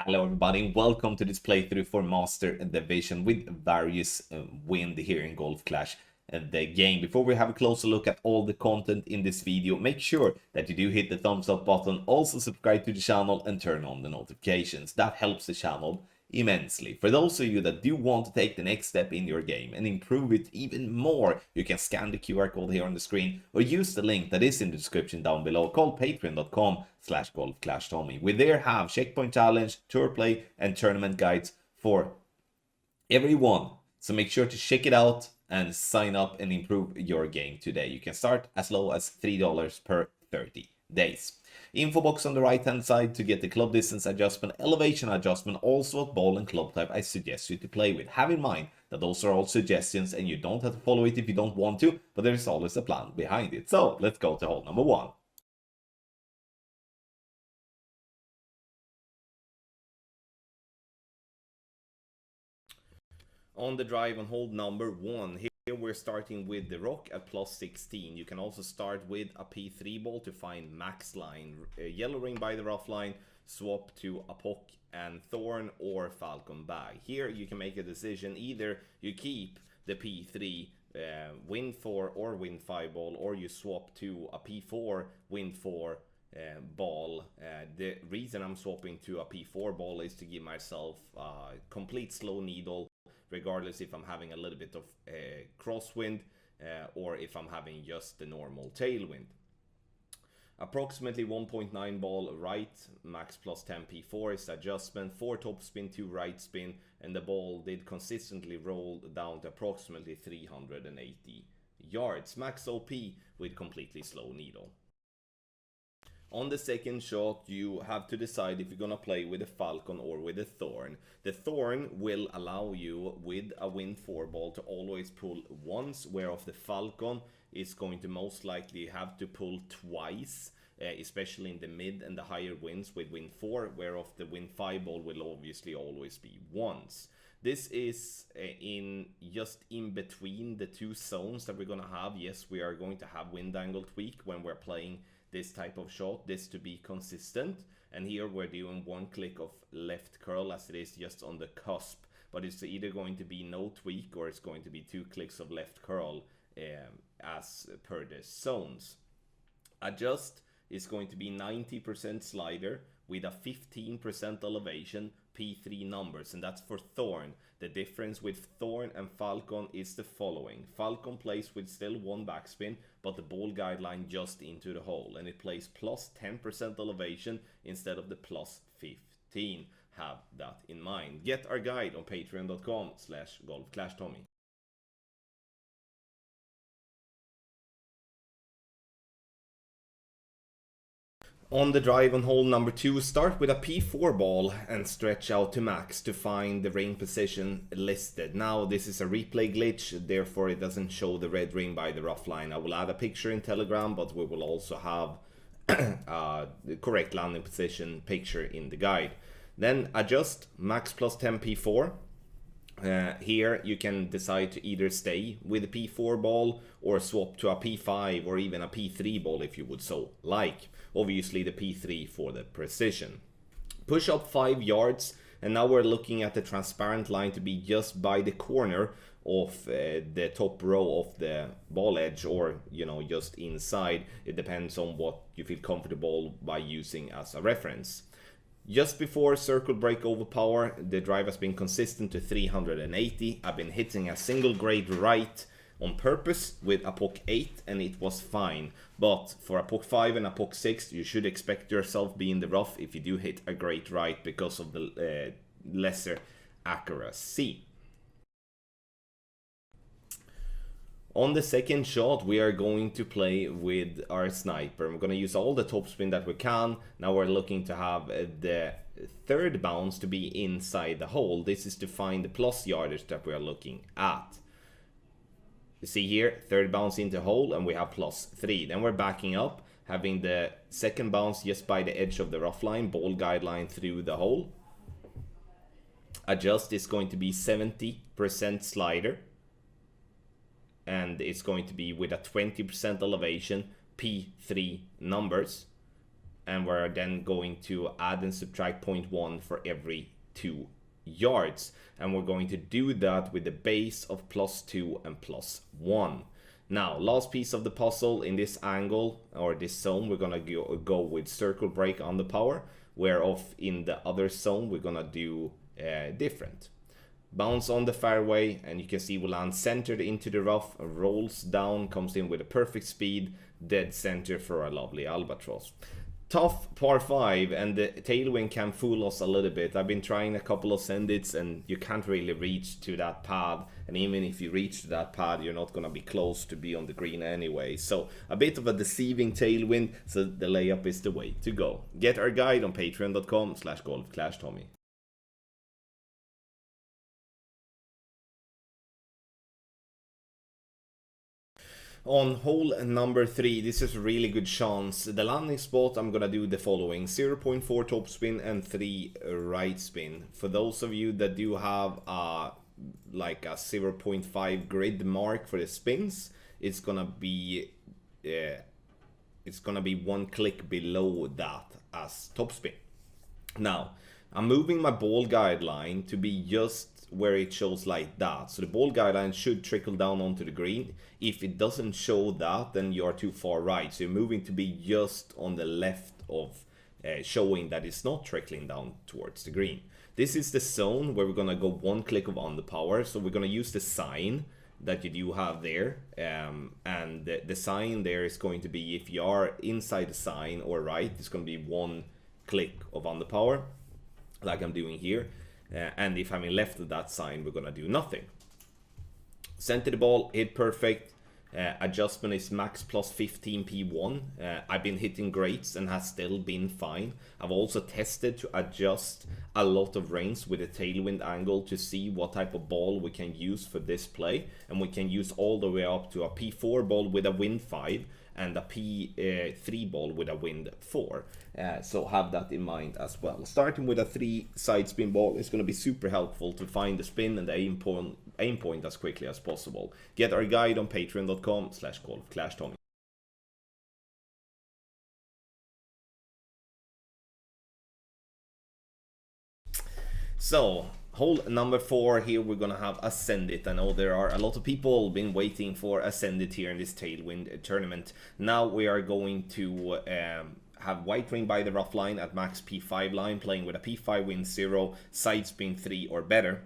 Hello everybody, welcome to this playthrough for Master Division with various wind here in Golf Clash the game. Before we have a closer look at all the content in this video, make sure that you do hit the thumbs up button, also subscribe to the channel and turn on the notifications. That helps the channel immensely. For those of you that do want to take the next step in your game and improve it even more, you can scan the QR code here on the screen or use the link that is in the description down below called patreon.com/golfclashtommy. We there have checkpoint challenge, tour play and tournament guides for everyone. So make sure to check it out and sign up and improve your game today. You can start as low as $3 per 30 days. Info box on the right hand side to get the club distance adjustment, elevation adjustment, also what ball and club type I suggest you to play with. Have in mind that those are all suggestions and you don't have to follow it if you don't want to, but there is always a plan behind it. So let's go to hole number 1. On the drive on hole number 1, here we're starting with the rock at plus 16. You can also start with a P3 ball to find max line. Yellow ring by the rough line, swap to a pock and thorn or falcon bag. Here you can make a decision. Either you keep the P3 win 4 or win 5 ball, or you swap to a P4 win 4 ball. The reason I'm swapping to a P4 ball is to give myself a complete slow needle, regardless if I'm having a little bit of crosswind or if I'm having just the normal tailwind. Approximately 1.9 ball right, max plus 10 P4 is adjustment, 4 top spin, 2 right spin, and the ball did consistently roll down to approximately 380 yards. Max OP with completely slow needle. On the second shot, you have to decide if you're gonna play with a falcon or with a thorn. The thorn will allow you with a win 4 ball to always pull once, whereof the falcon is going to most likely have to pull twice, especially in the mid and the higher wins with win 4, whereof the win 5 ball will obviously always be once. This is just in between the two zones that we're gonna have. Yes, we are going to have wind angle tweak when we're playing this type of shot, this to be consistent, and here we're doing 1 click of left curl as it is just on the cusp, but it's either going to be no tweak or it's going to be 2 clicks of left curl as per the zones. Adjust is going to be 90% slider with a 15% elevation, P3 numbers, and that's for thorn. The difference with thorn and falcon is the following. Falcon plays with still 1 backspin, but the ball guideline just into the hole, and it plays plus 10% elevation instead of the plus 15. Have that in mind. Get our guide on patreon.com/golfclashtommy. On the drive on hole number 2, start with a P4 ball and stretch out to max to find the ring position listed. Now this is a replay glitch, therefore it doesn't show the red ring by the rough line. I will add a picture in Telegram, but we will also have the correct landing position picture in the guide. Then adjust max plus 10 P4. Here you can decide to either stay with a P4 ball or swap to a P5 or even a P3 ball if you would so like. Obviously the P3 for the precision. Push up 5 yards, and now we're looking at the transparent line to be just by the corner of the top row of the ball edge, or just inside. It depends on what you feel comfortable by using as a reference. Just before circle break over power, the drive has been consistent to 380. I've been hitting a single grade right on purpose with a POC 8 and it was fine. But for a POC 5 and a POC 6, you should expect yourself be in the rough if you do hit a great right because of the lesser accuracy. On the second shot, we are going to play with our sniper. We're going to use all the topspin that we can. Now we're looking to have the third bounce to be inside the hole. This is to find the plus yardage that we are looking at. You see here, third bounce into hole and we have plus 3. Then we're backing up, having the second bounce just by the edge of the rough line, ball guideline through the hole. Adjust is going to be 70% slider, and it's going to be with a 20% elevation, P3 numbers. and we're then going to add and subtract 0.1 for every 2 yards, and we're going to do that with the base of +2 and +1. Now, last piece of the puzzle in this angle or this zone, we're gonna go with circle break on the power, whereof in the other zone we're gonna do different. Bounce on the fairway, and you can see we land centered into the rough, rolls down, comes in with a perfect speed, dead center for a lovely albatross. Tough par 5, and the tailwind can fool us a little bit. I've been trying a couple of send-its and you can't really reach to that pad, and even if you reach to that pad you're not going to be close to be on the green anyway. So a bit of a deceiving tailwind, so the layup is the way to go. Get our guide on patreon.com/golfclashtommy. On hole number 3, this is a really good chance. The landing spot, I'm gonna do the following: 0.4 topspin and 3 right spin. For those of you that do have like a 0.5 grid mark for the spins, it's gonna be 1 click below that as topspin. Now, I'm moving my ball guideline to be just where it shows like that. So the ball guideline should trickle down onto the green. If it doesn't show that, then you are too far right. So you're moving to be just on the left of showing that it's not trickling down towards the green. This is the zone where we're gonna go 1 click of on the power. So we're gonna use the sign that you do have there, and the sign there is going to be, if you are inside the sign or right, it's going to be 1 click of on the power, like I'm doing here. And if I'm in left of that sign, we're gonna do nothing. Center the ball, hit perfect. Adjustment is max plus 15 P1. I've been hitting greats and has still been fine. I've also tested to adjust a lot of range with a tailwind angle to see what type of ball we can use for this play. And we can use all the way up to a P4 ball with a wind 5 and a P3 ball with a wind 4. So have that in mind as well. Starting with a 3 side spin ball is going to be super helpful to find the spin and the aim point as quickly as possible. Get our guide on patreon.com/golfclashtommy. So, hole number 4 here, we're gonna have Ascend It. I know there are a lot of people been waiting for Ascend It here in this Tailwind tournament. Now we are going to have white ring by the rough line at max P5 line, playing with a P5 wind 0, side spin 3 or better.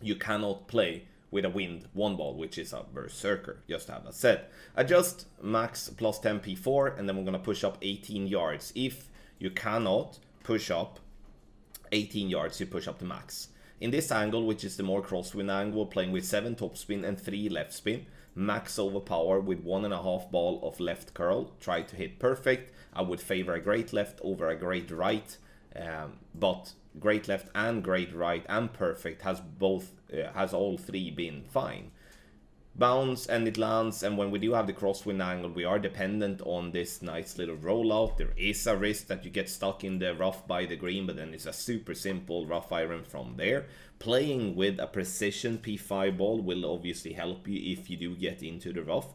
You cannot play with a wind 1 ball, which is a berserker, just to have that said. Adjust max plus 10 P4, and then we're gonna push up 18 yards. If you cannot push up 18 yards, you push up to max. In this angle, which is the more crosswind angle, playing with 7 topspin and 3 left spin, max over power with 1.5 ball of left curl. Try to hit perfect. I would favor a great left over a great right, but great left and great right and perfect has all 3 been fine. Bounce and it lands, and when we do have the crosswind angle, we are dependent on this nice little rollout. There is a risk that you get stuck in the rough by the green, but then it's a super simple rough iron from there. Playing with a precision P5 ball will obviously help you if you do get into the rough,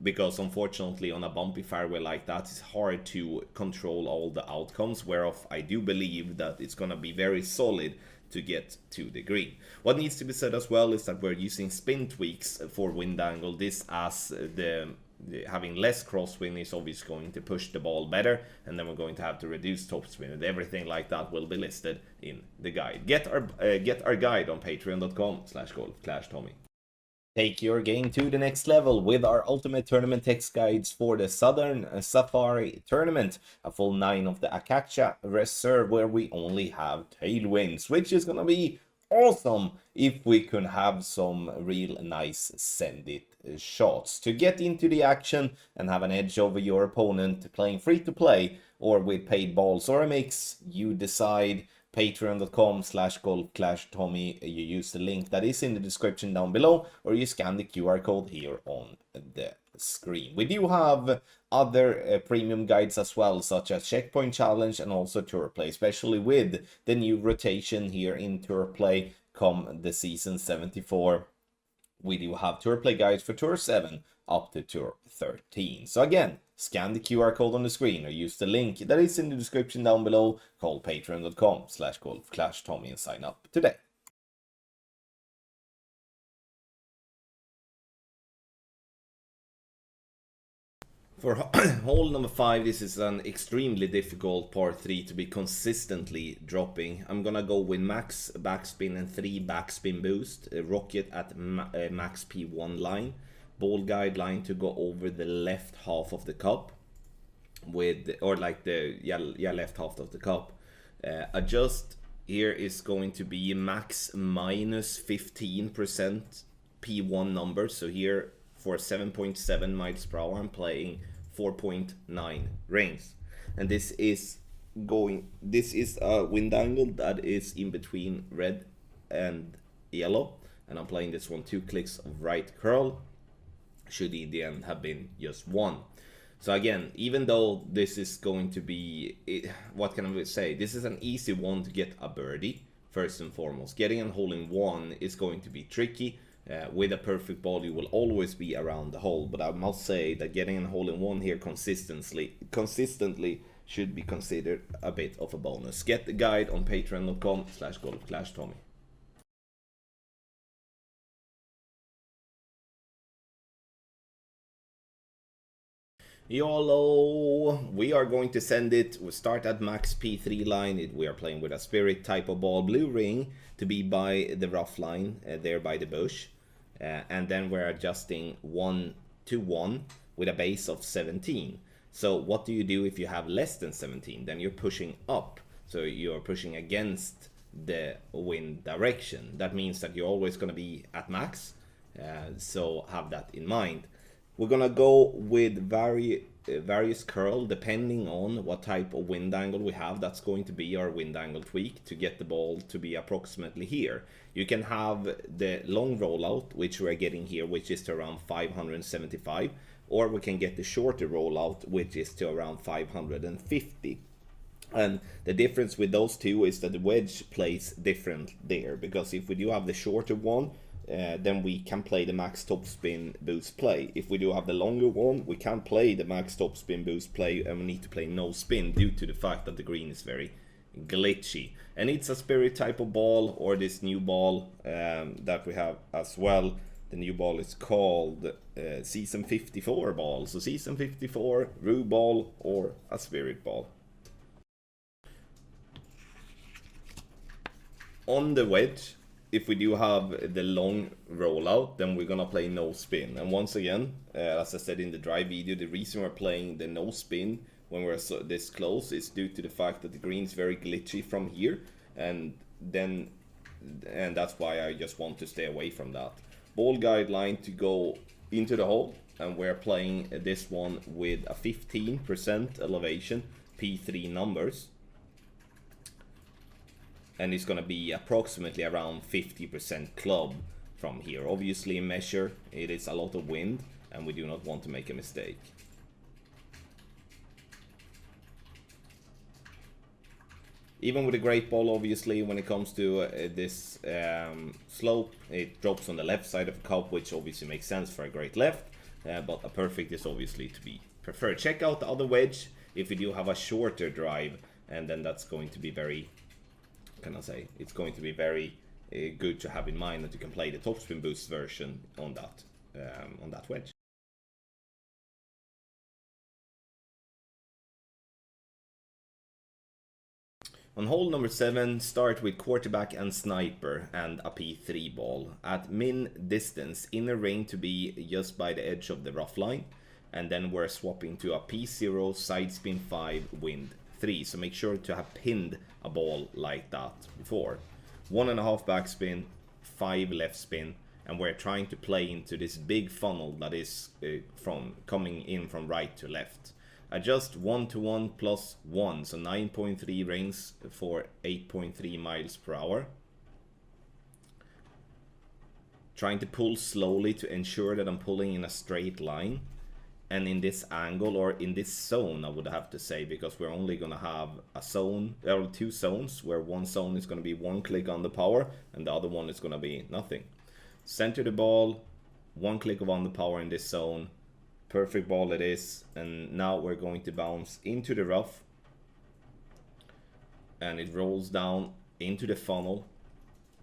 because unfortunately on a bumpy fairway like that, it's hard to control all the outcomes, whereof I do believe that it's gonna be very solid to get to the green. What needs to be said as well is that we're using spin tweaks for wind angle. This, as the having less crosswind is obviously going to push the ball better, and then we're going to have to reduce topspin, and everything like that will be listed in the guide. Get our guide on patreon.com/golfclashtommy. Take your game to the next level with our ultimate tournament text guides for the Southern Safari Tournament, a full 9 of the Akacha Reserve, where we only have tailwinds, which is gonna be awesome if we can have some real nice send-it shots to get into the action and have an edge over your opponent playing free to play or with paid balls or a mix. You decide. Patreon.com/golfclashtommy. You use the link that is in the description down below, or you scan the QR code here on the screen. We do have other premium guides as well, such as Checkpoint Challenge and also Tour Play, especially with the new rotation here in Tour Play come the season 74. We do have Tour Play guides for Tour 7, up to tour 13. So again, scan the QR code on the screen or use the link that is in the description down below, called patreon.com/golfclashtommy and sign up today. For hole number 5, this is an extremely difficult par 3 to be consistently dropping. I'm gonna go with max backspin and 3 backspin boost, rocket at max P1 line, ball guide line to go over the left half of the cup, with, or like the left half of the cup. Adjust here is going to be max minus 15% P1 number. So here for 7.7 miles per hour, I'm playing 4.9 rings, and this is a wind angle that is in between red and yellow, and I'm playing this one 2 clicks of right curl, should in the end have been just 1. So again, even though this is going to be, what can I say, this is an easy one to get a birdie. First and foremost, getting a hole in 1 is going to be tricky. With a perfect ball, you will always be around the hole, but I must say that getting a hole in 1 here consistently should be considered a bit of a bonus. Get the guide on patreon.com/golfclashtommy. YOLO! We are going to send it. We'll start at max P3 line. We are playing with a spirit type of ball, blue ring, to be by the rough line, there by the bush. And then we're adjusting 1 to 1 with a base of 17. So what do you do if you have less than 17? Then you're pushing up. So you're pushing against the wind direction. That means that you're always going to be at max. So have that in mind. We're gonna go with various curl depending on what type of wind angle we have. That's going to be our wind angle tweak to get the ball to be approximately here. You can have the long rollout, which we're getting here, which is to around 575, or we can get the shorter rollout, which is to around 550. And the difference with those two is that the wedge plays different there, because if we do have the shorter one, then we can play the max topspin boost play. If we do have the longer one, we can play the max topspin boost play, and we need to play no spin due to the fact that the green is very glitchy. And it's a spirit type of ball, or this new ball that we have as well. The new ball is called Season 54 ball. So Season 54, Rue ball, or a spirit ball. On the wedge, if we do have the long rollout, then we're gonna play no spin. And once again, as I said in the drive video, the reason we're playing the no spin when we're this close is due to the fact that the green is very glitchy from here, and that's why I just want to stay away from that. Ball guideline to go into the hole, and we're playing this one with a 15% elevation, P3 numbers. And it's going to be approximately around 50% club from here. Obviously in measure, it is a lot of wind, and we do not want to make a mistake. Even with a great ball, obviously, when it comes to this slope, it drops on the left side of the cup, which obviously makes sense for a great left, but a perfect is obviously to be preferred. Check out the other wedge if we do have a shorter drive, and then that's going to be very, it's going to be very good to have in mind that you can play the topspin boost version on that wedge. On hole number 7, start with quarterback and sniper and a P3 ball at min distance in a ring to be just by the edge of the rough line, and then we're swapping to a P0 side spin 5 wind 3. So make sure to have pinned a ball like that before. 1.5 backspin, 5 left spin, and we're trying to play into this big funnel that is from coming in from right to left. Adjust 1 to 1 plus 1, so 9.3 rings for 8.3 miles per hour. Trying to pull slowly to ensure that I'm pulling in a straight line. And in this angle, or in this zone, I would have to say, because we're only going to have a zone, there are 2 zones, where one zone is going to be 1 click on the power, and the other one is going to be nothing. Center the ball, 1 click on the power in this zone, Perfect ball it is. And now we're going to bounce into the rough. And it rolls down into the funnel.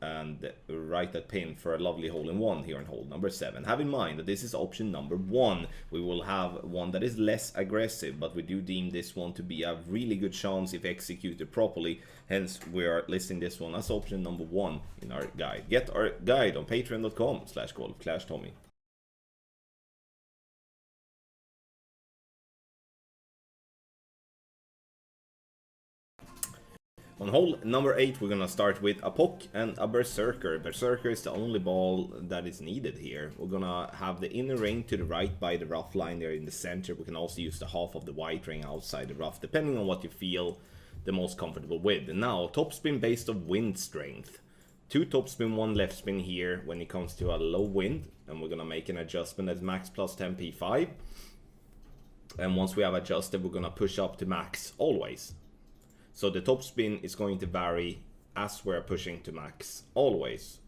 And right at pin for a lovely hole-in-one here on hole number 7. Have in mind that this is option number 1. We will have one that is less aggressive, but we do deem this one to be a really good chance if executed properly. Hence, we are listing this one as option number 1 in our guide. Get our guide on patreon.com/golfclashtommy. On hole number 8, we're gonna start with a pock and a berserker. Berserker is the only ball that is needed here. We're gonna have the inner ring to the right by the rough line there in the center. We can also use the half of the white ring outside the rough, depending on what you feel the most comfortable with. And now, topspin based of wind strength. 2 topspin, 1 left spin here when it comes to a low wind. And we're gonna make an adjustment as max plus 10 P5. And once we have adjusted, we're gonna push up to max always. So the top spin is going to vary as we're pushing to max, always.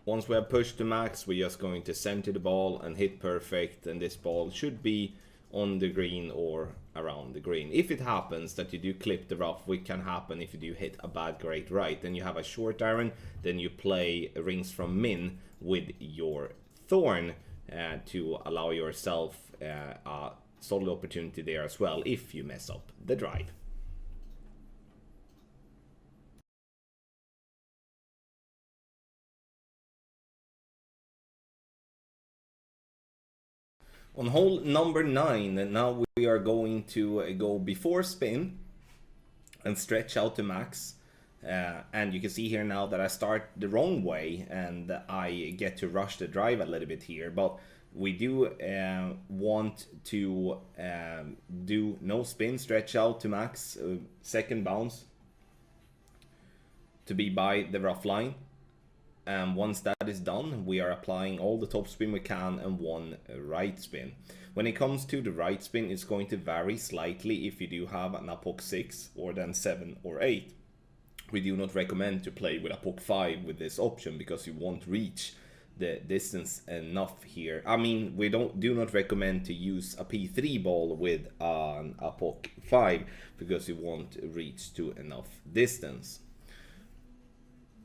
Once we have pushed to max, we're just going to center the ball and hit perfect, and this ball should be on the green or around the green. If it happens that you do clip the rough, which can happen if you do hit a bad great right, then you have a short iron, then you play rings from min with your thorn. To allow yourself a solid opportunity there as well if you mess up the drive. On hole number 9, now we are going to go before spin and stretch out to max. And you can see here now that I start the wrong way and I get to rush the drive a little bit here, but we do want to do no spin, stretch out to max, second bounce to be by the rough line. And once that is done, we are applying all the top spin we can and 1 right spin. When it comes to the right spin, it's going to vary slightly if you do have an pock 6 or then 7 or 8. We do not recommend to play with a pock 5 with this option because you won't reach the distance enough here. I mean, we do not recommend to use a P3 ball with a pock 5 because you won't reach to enough distance.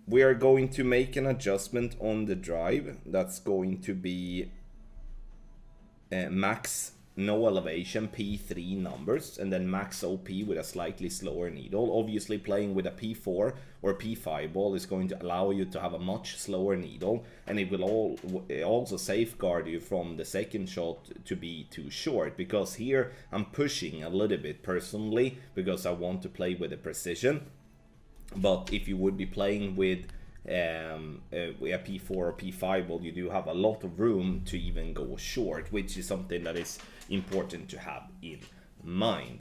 We are going to make an adjustment on the drive. That's going to be max no elevation P3 numbers and then max OP with a slightly slower needle. Obviously playing with a P4 or P5 ball is going to allow you to have a much slower needle, and it will also safeguard you from the second shot to be too short, because here I'm pushing a little bit personally because I want to play with the precision. But if you would be playing with a P4 or P5 ball, you do have a lot of room to even go short, which is something that is important to have in mind.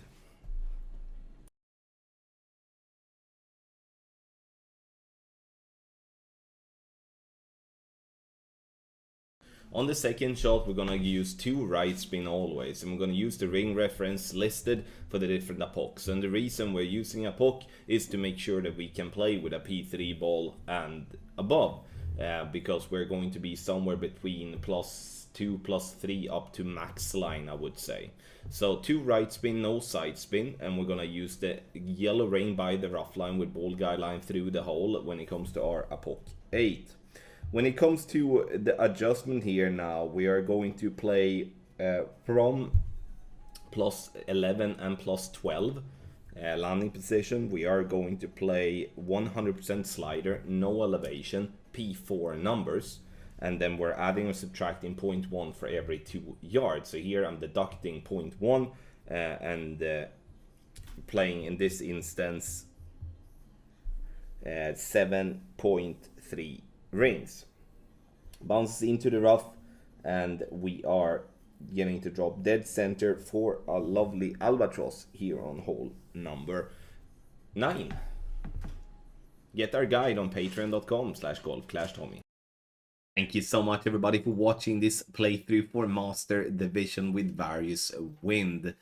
On the second shot, we're gonna use 2 right spin always, and we're gonna use the ring reference listed for the different epochs. And the reason we're using epoch is to make sure that we can play with a P3 ball and above, because we're going to be somewhere between +2, +3 up to max line, I would say. So 2 right spin, no side spin, and we're gonna use the yellow ring by the rough line with ball guideline through the hole when it comes to our epoch 8. When it comes to the adjustment here now, we are going to play from +11 and +12 landing position. We are going to play 100% slider, no elevation, P4 numbers. And then we're adding or subtracting 0.1 for every 2 yards. So here I'm deducting 0.1 and playing in this instance 7.3 rings. Bounces into the rough, and we are getting to drop dead center for a lovely albatross here on hole number 9. Get our guide on patreon.com/golfclashtommy. Thank you so much everybody for watching this playthrough for Master Division with various wind.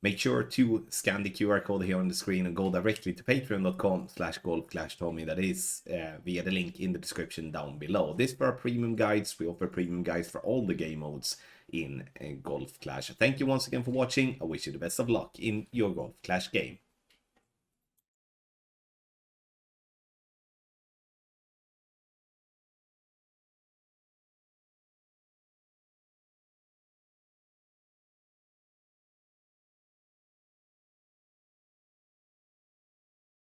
Make sure to scan the QR code here on the screen and go directly to patreon.com/golf-tommy. That is via the link in the description down below. This for our premium guides. We offer premium guides for all the game modes in Golf Clash. Thank you once again for watching. I wish you the best of luck in your Golf Clash game.